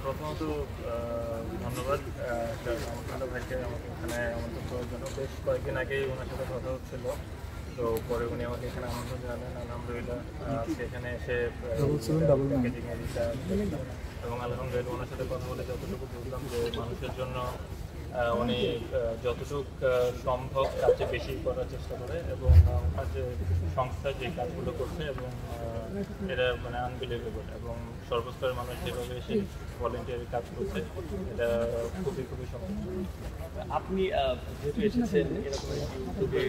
প্রথমত ধন্যবাদ আমার ভাইকে আমাকে এখানে আমন্ত্রণ করার জন্য। বেশ কয়েকদিন আগেই ওনার সাথে কথা হচ্ছিল, তো পরে উনি আমাকে এখানে আমন্ত্রণ জানালেন। আলহামদুলিল্লাহ সেখানে এসে প্যাকেজিংয়ের এবং আলহামদুলিল্লাহ ওনার সাথে কথা বলে যতটুকু বুঝলাম যে মানুষের জন্য উনি যতটুকু সম্ভব তার চেয়ে বেশি করার চেষ্টা করে এবং ওনার যে সংস্থা যে কাজগুলো করছে এবং এটা মানে আনবিলিভেবল এবং সর্বস্তরের মানুষ যেভাবে এসে ভলেন্টিয়ারি কাজ করছে এটা খুবই খুবই সম্ভব। আপনি যেহেতু এসেছেন এরকম উদ্যোগে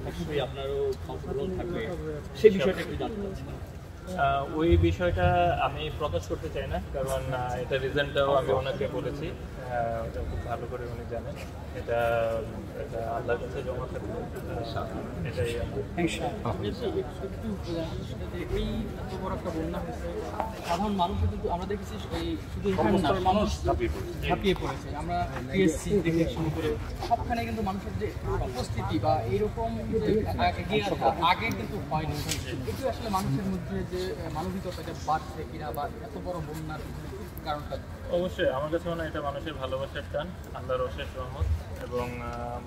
নিশ্চয়ই আপনারও অংশগ্রহণ থাকবে, সেই বিষয়টা একটু জানতে চাচ্ছিলাম। ওই বিষয়টা আমি প্রকাশ করতে চাই না, কারণ এটা রিজনটাও আমি ওনাকে বলেছি, ওটা খুব ভালো করে উনি জানেন। এটা আল্লাহর কাছে জমা থাকবে, এটাই এই এত বড় একটা বন্যা হয়েছে, সাধারণ মানুষও কিন্তু আমরা দেখেছি শুধু মানুষ ঝাঁপিয়ে পড়েছে। আমরা টিএসসি থেকে শুরু করে সবখানে কিন্তু মানুষের যে উপস্থিতি বা এইরকম আগে কিন্তু হয়নি। একটু আসলে মানুষের মধ্যে যে মানবিকতাটা বাড়ছে কিনা বা এত বড় বন্যার কারণটা অবশ্যই আমার কাছে মনে হয় এটা মানুষের ভালোবাসার টান, আল্লাহর অশেষ রহমত এবং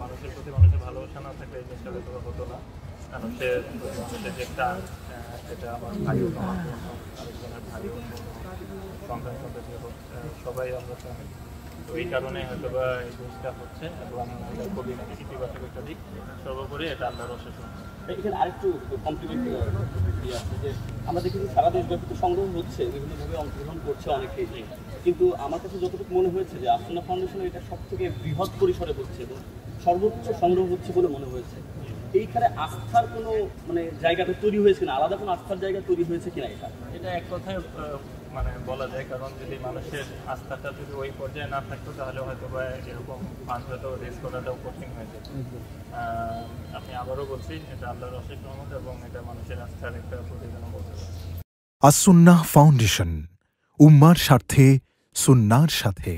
মানুষের প্রতি মানুষের ভালোবাসা না থাকলে এই জিনিসটা হয়তো হতো না। মানুষের যে টান সেটা আমার ভাইও, আরেকজনের ভাইও, সন্তান সন্ততি হোক, সবাই আমরা চাই। তো এই কারণে হয়তো বা এই জিনিসটা হচ্ছে এবং এটা খুবই ইতিবাচক একটা দিক। সর্বোপরি এটা আল্লাহর অশেষ রহমত। এখানে আরেকটু কমপ্লিমেন্ট আছে যে আমরা দেখি যে সারা দেশব্যাপী তো সংগ্রহ হচ্ছে, বিভিন্নভাবে অংশগ্রহণ করছে অনেকেই, কিন্তু আমার কাছে যতটুকু মনে হয়েছে যে আসনা ফাউন্ডেশনে এটা সব থেকে বৃহৎ পরিসরে হচ্ছে এবং সর্বোচ্চ সংগ্রহ হচ্ছে বলে মনে হয়েছে। এইখানে আস্থার কোনো মানে জায়গাটা তৈরি হয়েছে কিনা, আলাদা কোনো আস্থার জায়গা তৈরি হয়েছে কিনা? এটা এক কথায় মানে বলা যায়, কারণ যদি মানুষের আস্থাটা যদি ওই পর্যায়ে না থাকতো তাহলে হয়তো বা এরকম ফান্ড হয়তো রেজ করাটাও কঠিন হয়ে যেত। আমি আবারও বলছি এটা আল্লাহর অশেষ রহমত এবং এটা মানুষের আস্থার একটা প্রতিদানও বলতে পারে। আস-সুন্নাহ ফাউন্ডেশন, উম্মার স্বার্থে সুন্নাহর সাথে।